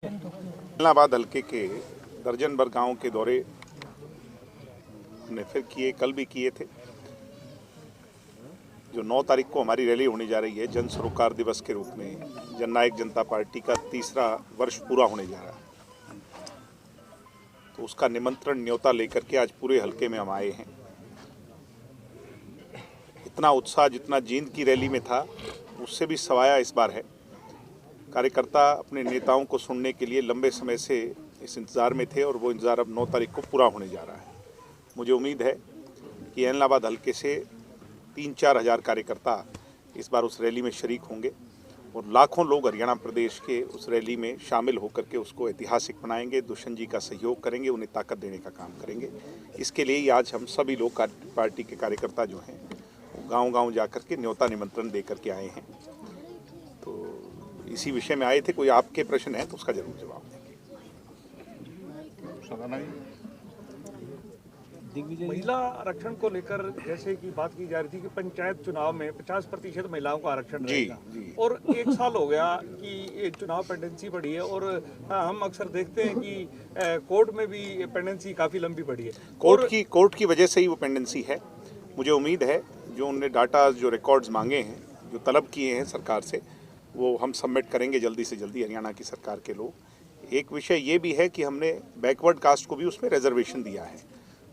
इलाहाबाद हल्के के दर्जन भर गाँव के दौरे हमने फिर किए, कल भी किए थे। जो 9 तारीख को हमारी रैली होने जा रही है जन सरोकार दिवस के रूप में, जननायक जनता पार्टी का 3रा वर्ष पूरा होने जा रहा है, तो उसका निमंत्रण न्योता लेकर के आज पूरे हल्के में हम आए हैं। इतना उत्साह जितना जींद की रैली में था उससे भी सवाया इस बार है। कार्यकर्ता अपने नेताओं को सुनने के लिए लंबे समय से इस इंतज़ार में थे और वो इंतज़ार अब 9 तारीख को पूरा होने जा रहा है। मुझे उम्मीद है कि इलाहाबाद हल्के से 3-4 हज़ार कार्यकर्ता इस बार उस रैली में शरीक होंगे और लाखों लोग हरियाणा प्रदेश के उस रैली में शामिल होकर के उसको ऐतिहासिक बनाएंगे, दुष्यंत जी का सहयोग करेंगे, उन्हें ताकत देने का काम करेंगे। इसके लिए ही आज हम सभी लोग पार्टी के कार्यकर्ता जो हैं वो गाँव-गाँव जाकर के न्योता निमंत्रण दे करके आए हैं। तो इसी विषय में आए थे। कोई आपके प्रश्न है तो उसका जरूर जवाब देंगे। महिला आरक्षण को लेकर जैसे कि बात की जा रही थी कि पंचायत चुनाव में 50% महिलाओं का आरक्षण रहेगा और 1 साल हो गया कि ये चुनाव पेंडेंसी बढ़ी है और हम अक्सर देखते हैं कि कोर्ट में भी पेंडेंसी काफ़ी लंबी बढ़ी है। कोर्ट की वजह से ही वो पेंडेंसी है। मुझे उम्मीद है जो उनने डाटा, जो रिकॉर्ड्स मांगे हैं, जो तलब किए हैं सरकार से, वो हम सबमिट करेंगे जल्दी से जल्दी हरियाणा की सरकार के लोग। एक विषय ये भी है कि हमने बैकवर्ड कास्ट को भी उसमें रिजर्वेशन दिया है,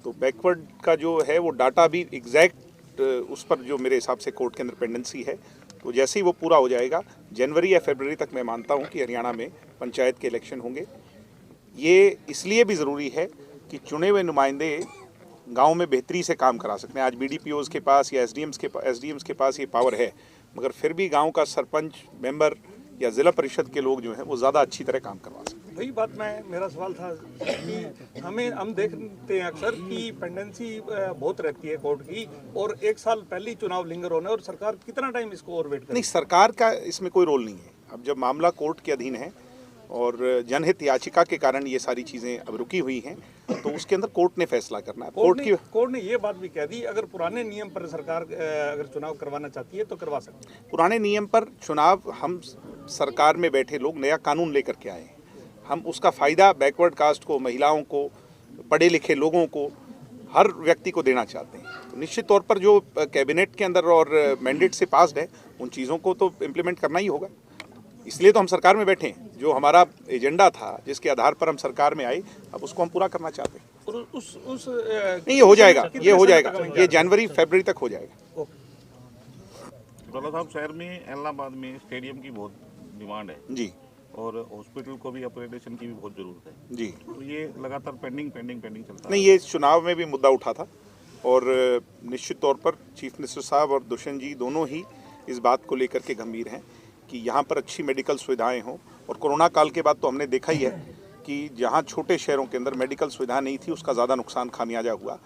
तो बैकवर्ड का जो है वो डाटा भी एग्जैक्ट उस पर जो मेरे हिसाब से कोर्ट के अंदर पेंडेंसी है, तो जैसे ही वो पूरा हो जाएगा जनवरी या फरवरी तक मैं मानता हूँ कि हरियाणा में पंचायत के इलेक्शन होंगे। ये इसलिए भी ज़रूरी है कि चुने हुए नुमाइंदे गाँव में बेहतरी से काम करा सकते हैं। आज BDPOs के पास या SDMs के पास ये पावर है, मगर फिर भी गांव का सरपंच, मेंबर या ज़िला परिषद के लोग जो हैं वो ज़्यादा अच्छी तरह काम करवा सकते हैं। वही बात मेरा सवाल था कि हम देखते हैं अक्सर कि पेंडेंसी बहुत रहती है कोर्ट की और 1 साल पहले ही चुनाव लिंगर होने और सरकार कितना टाइम इसको और वेट करेगी? नहीं, सरकार का इसमें कोई रोल नहीं है। अब जब मामला कोर्ट के अधीन है और जनहित याचिका के कारण ये सारी चीज़ें अब रुकी हुई हैं, तो उसके अंदर कोर्ट ने फैसला करना है। कोर्ट ने ये बात भी कह दी, अगर पुराने नियम पर सरकार अगर चुनाव करवाना चाहती है तो करवा सकती है। पुराने नियम पर चुनाव हम सरकार में बैठे लोग नया कानून लेकर के आए हैं। हम उसका फ़ायदा बैकवर्ड कास्ट को, महिलाओं को, पढ़े लिखे लोगों को, हर व्यक्ति को देना चाहते हैं। तो निश्चित तौर पर जो कैबिनेट के अंदर और मैंडेट से पास्ड है उन चीज़ों को तो इम्प्लीमेंट करना ही होगा। इसलिए तो हम सरकार में बैठे हैं। जो हमारा एजेंडा था, जिसके आधार पर हम सरकार में आए, अब उसको हम पूरा करना चाहते हैं। नहीं, ये हो जाएगा, ये जनवरी फरवरी तक हो जाएगा। डोला साहब, शहर में इलाहाबाद में स्टेडियम की बहुत डिमांड है जी, और हॉस्पिटल को भी अपग्रेडेशन की भी बहुत ज़रूरत है जी। तो ये लगातार पेंडिंग चलता है। नहीं, ये चुनाव में भी मुद्दा उठा था और निश्चित तौर पर चीफ मिनिस्टर साहब और दुष्यंत जी दोनों ही इस बात को लेकर के गंभीर हैं कि यहाँ पर अच्छी मेडिकल सुविधाएं हों। और कोरोना काल के बाद तो हमने देखा ही है कि जहाँ छोटे शहरों के अंदर मेडिकल सुविधा नहीं थी उसका ज़्यादा नुकसान, खामियाजा हुआ।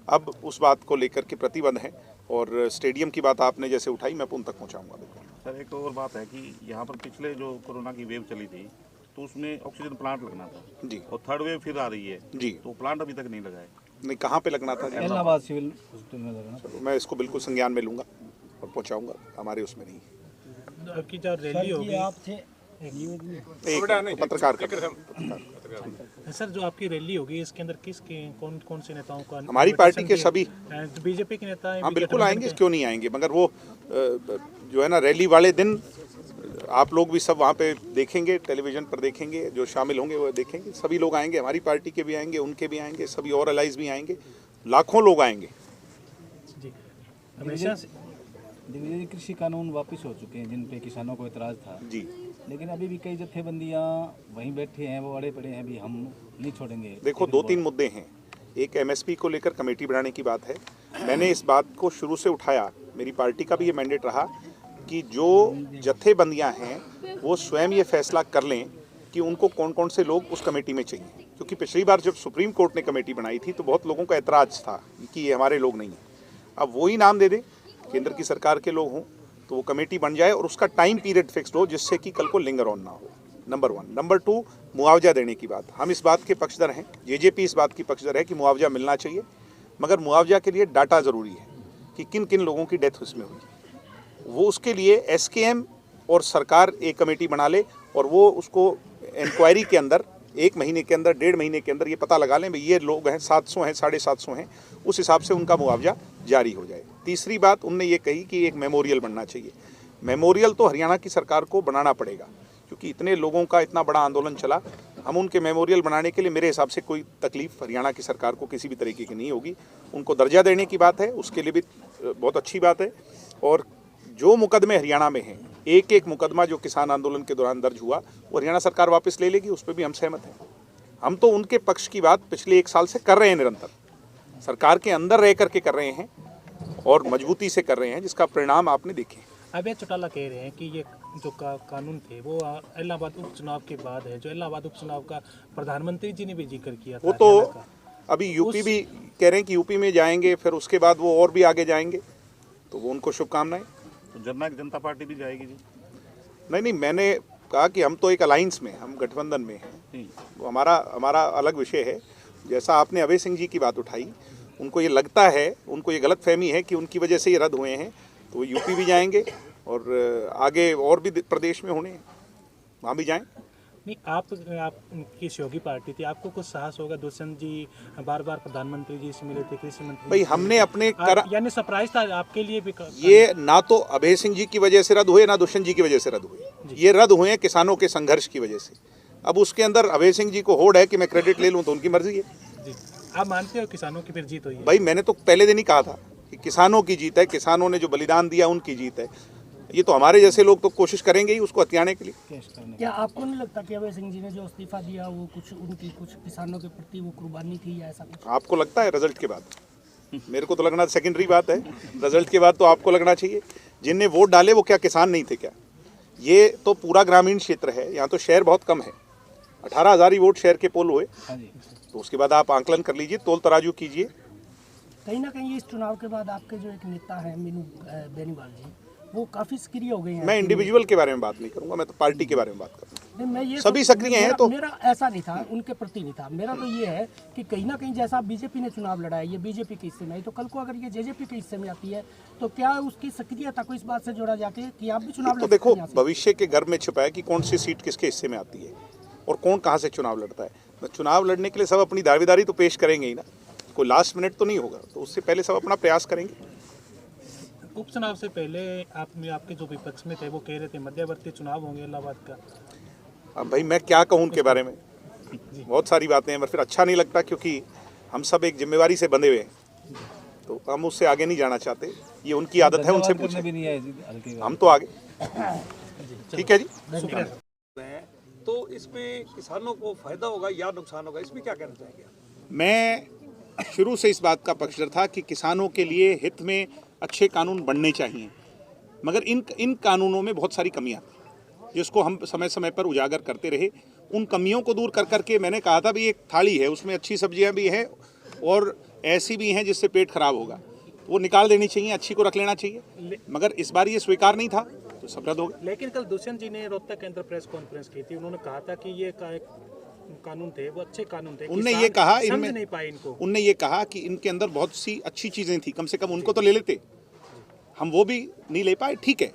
अब उस बात को लेकर के प्रतिबद्ध हैं और स्टेडियम की बात आपने जैसे उठाई, मैं उन तक पहुँचाऊँगा। बिल्कुल सर, एक और बात है कि यहाँ पर पिछले जो कोरोना की वेव चली थी तो उसमें ऑक्सीजन प्लांट लगना था जी, और थर्ड वेव फिर आ रही है जी। तो प्लांट अभी तक नहीं लगा है। नहीं, कहाँ पे लगना था? इलाहाबाद सिविल हॉस्पिटल में लगना। चलो, मैं इसको बिल्कुल संज्ञान में लूँगा और पहुँचाऊँगा। हमारे उसमें नहीं। आपकी जो रैली होगी एक पत्रकार सर, जो आपकी रैली होगी इसके अंदर कौन से नेताओं का? हमारी पार्टी के सभी बीजेपी के नेता हाँ बिल्कुल आएंगे, क्यों नहीं आएंगे। मगर वो जो है ना, रैली वाले दिन आप लोग भी सब वहाँ पे देखेंगे, टेलीविज़न पर देखेंगे, जो शामिल होंगे वो देखेंगे। सभी लोग आएंगे, हमारी पार्टी के भी आएंगे, उनके भी आएंगे, सभी और अलाइज भी आएंगे, लाखों लोग आएंगे जी। हमेशा दिग्विजय कृषि कानून वापस हो चुके हैं जिन पे किसानों को एतराज़ था जी, लेकिन अभी भी कई जत्थेबंदियाँ वहीं बैठे हैं, वो अड़े पड़े हैं, अभी हम नहीं छोड़ेंगे। देखो 2-3 मुद्दे हैं। एक MSP को लेकर कमेटी बनाने की बात है। मैंने इस बात को शुरू से उठाया, मेरी पार्टी का भी ये मैंडेट रहा कि जो जत्थेबंदियां हैं वो स्वयं ये फैसला कर लें कि उनको कौन कौन से लोग उस कमेटी में चाहिए। क्योंकि पिछली बार जब सुप्रीम कोर्ट ने कमेटी बनाई थी तो बहुत लोगों का ऐतराज़ था कि ये हमारे लोग नहीं हैं। अब वही नाम दे दें, केंद्र की सरकार के लोग हों, तो वो कमेटी बन जाए और उसका टाइम पीरियड फिक्स्ड हो, जिससे कि कल को लिंगर ऑन ना हो। नंबर 1। नंबर 2, मुआवजा देने की बात। हम इस बात के पक्षधर हैं, JJP इस बात की पक्षधर है कि मुआवजा मिलना चाहिए, मगर मुआवजा के लिए डाटा ज़रूरी है कि किन किन लोगों की डेथ उसमें हुई। वो उसके लिए SKM और सरकार एक कमेटी बना ले और वो उसको इंक्वायरी के अंदर 1 महीने के अंदर, 1.5 महीने के अंदर ये पता लगा लें भाई ये लोग हैं 700 हैं, 750 हैं, उस हिसाब से उनका मुआवजा जारी हो जाए। तीसरी बात उनने ये कही कि एक मेमोरियल बनना चाहिए। मेमोरियल तो हरियाणा की सरकार को बनाना पड़ेगा, क्योंकि इतने लोगों का इतना बड़ा आंदोलन चला। हम उनके मेमोरियल बनाने के लिए मेरे हिसाब से कोई तकलीफ हरियाणा की सरकार को किसी भी तरीके की नहीं होगी। उनको दर्जा देने की बात है, उसके लिए भी बहुत अच्छी बात है। और जो मुकदमे हरियाणा में हैं, एक एक मुकदमा जो किसान आंदोलन के दौरान दर्ज हुआ वो हरियाणा सरकार वापस ले लेगी, उस पर भी हम सहमत हैं। हम तो उनके पक्ष की बात पिछले 1 साल से कर रहे हैं, निरंतर सरकार के अंदर रह करके कर रहे हैं और मजबूती से कर रहे हैं, जिसका परिणाम आपने देखे। अभय चौटाला कह रहे हैं कि ये जो कानून थे वो इलाहाबाद उपचुनाव के बाद है, जो इलाहाबाद उपचुनाव का प्रधानमंत्री जी ने भी जिक्र किया था। वो तो अभी यूपी भी कह रहे हैं कि यूपी में जाएंगे, फिर उसके बाद वो और भी आगे जाएंगे, तो वो उनको शुभकामनाएं। तो जननायक जनता पार्टी भी जाएगी जी? नहीं, मैंने कहा कि हम तो एक अलायंस में, हम गठबंधन में हैं, वो हमारा अलग विषय है। जैसा आपने अभय सिंह जी की बात उठाई, उनको ये लगता है, उनको ये गलतफहमी है कि उनकी वजह से ये रद्द हुए हैं, तो वो यूपी भी जाएंगे और आगे और भी प्रदेश में होने हैं, वहाँ भी जाएं। नहीं, आपकी सहयोगी पार्टी थी, आपको कुछ साहस होगा? दुष्यंत जी बार बार प्रधानमंत्री जी से मिले थे, कृषि मंत्री भाई हमने अपने यानी सरप्राइज था आपके लिए भी? ये ना तो अभय सिंह जी की वजह से रद्द हुए, ना दुष्यंत जी की वजह से रद्द हुए, ये रद्द हुए हैं किसानों के संघर्ष की वजह से। अब उसके अंदर अभय सिंह जी को होड़ है कि मैं क्रेडिट ले लूँ, तो उनकी मर्जी है जी। आप मानते हो किसानों की फिर जीत हुई है? भाई मैंने तो पहले दिन ही कहा था कि किसानों की जीत है, किसानों ने जो बलिदान दिया उनकी जीत है। ये तो हमारे जैसे लोग तो कोशिश करेंगे ही उसको हथियाने के लिए। क्या आपको नहीं लगता कि अभय सिंह जी ने जो इस्तीफा दिया वो कुछ उनकी कुछ किसानों के प्रति वो कुर्बानी थी या ऐसा कुछ? आपको लगता है रिजल्ट के बाद? मेरे को तो लगना सेकेंडरी बात है, रिजल्ट के बाद तो आपको लगना चाहिए। जिनने वोट डाले वो क्या किसान नहीं थे क्या? ये तो पूरा ग्रामीण क्षेत्र है, यहाँ तो शहर बहुत कम है, 18,000 ही वोट शहर के पोल हुए, तो उसके बाद आप आंकलन कर लीजिए, तोल तराजू कीजिए। कहीं ना कहीं इस चुनाव के बाद आपके जो एक नेता है मीनू बेनीवाल जी, वो काफी सक्रिय हो गए हैं। मैं इंडिविजुअल के बारे में बात नहीं करूंगा, मैं तो पार्टी के बारे में बात करूंगा। मैं ये सभी सक्रिय हैं तो मेरा ऐसा नहीं था, उनके प्रति नहीं था। मेरा तो ये है कि कहीं ना कहीं जैसा बीजेपी ने चुनाव लड़ा है, ये बीजेपी के हिस्से में आई, तो कल को अगर ये जेजेपी के हिस्से में आती है तो क्या उसकी सक्रियता को इस बात से जोड़ा जाके कि आप भी चुनाव तो देखो, भविष्य के गर्भ में छुपा है कि कौन सी सीट किसके हिस्से में आती है और कौन कहाँ से चुनाव लड़ता है। चुनाव लड़ने के लिए सब अपनी दावेदारी तो पेश करेंगे ही ना, कोई लास्ट मिनट तो नहीं होगा, तो उससे पहले सब अपना प्रयास करेंगे। उपचुनाव से पहले आपके जो विपक्ष में थे वो कह रहे थे मध्यवर्ती चुनाव होंगे इलाहाबाद का। अब भाई मैं क्या कहूँ उनके बारे में, बहुत सारी बातें हैं, पर फिर अच्छा नहीं लगता, क्योंकि हम सब एक जिम्मेवारी से बंधे हुए हैं, तो हम उससे आगे नहीं जाना चाहते। ये उनकी आदत है, उनसे पूछें, हम तो आगे। ठीक है जी। तो इसमें किसानों को फायदा होगा या नुकसान होगा, इसमें क्या कहना चाहेंगे? मैं शुरू से इस बात का पक्षधर था कि किसानों के लिए हित में अच्छे कानून बनने चाहिए, मगर इन कानूनों में बहुत सारी कमियां थी, जिसको हम समय समय पर उजागर करते रहे। उन कमियों को दूर कर करके मैंने कहा था भी एक थाली है, उसमें अच्छी सब्जियां भी हैं और ऐसी भी हैं जिससे पेट खराब होगा, वो निकाल देनी चाहिए, अच्छी को रख लेना चाहिए। मगर इस बार ये स्वीकार नहीं था, तो सब रद्द हो गया। लेकिन कल दुष्यंत जी ने रोहतक के अंदर प्रेस कॉन्फ्रेंस की थी, उन्होंने कहा था कि ये कानून थे वो अच्छे कानून थे। उनने ये कहा, समझ नहीं पाए इनको। उनने ये कहा कि इनके अंदर बहुत सी अच्छी चीज़ें थी, कम से कम उनको तो ले लेते, हम वो भी नहीं ले पाए। ठीक है,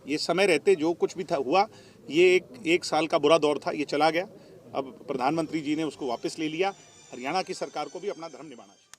ये समय रहते जो कुछ भी था हुआ, ये एक साल का बुरा दौर था, ये चला गया। अब प्रधानमंत्री जी ने उसको वापस ले लिया। हरियाणा की सरकार को भी अपना धर्म निभाना चाहिए।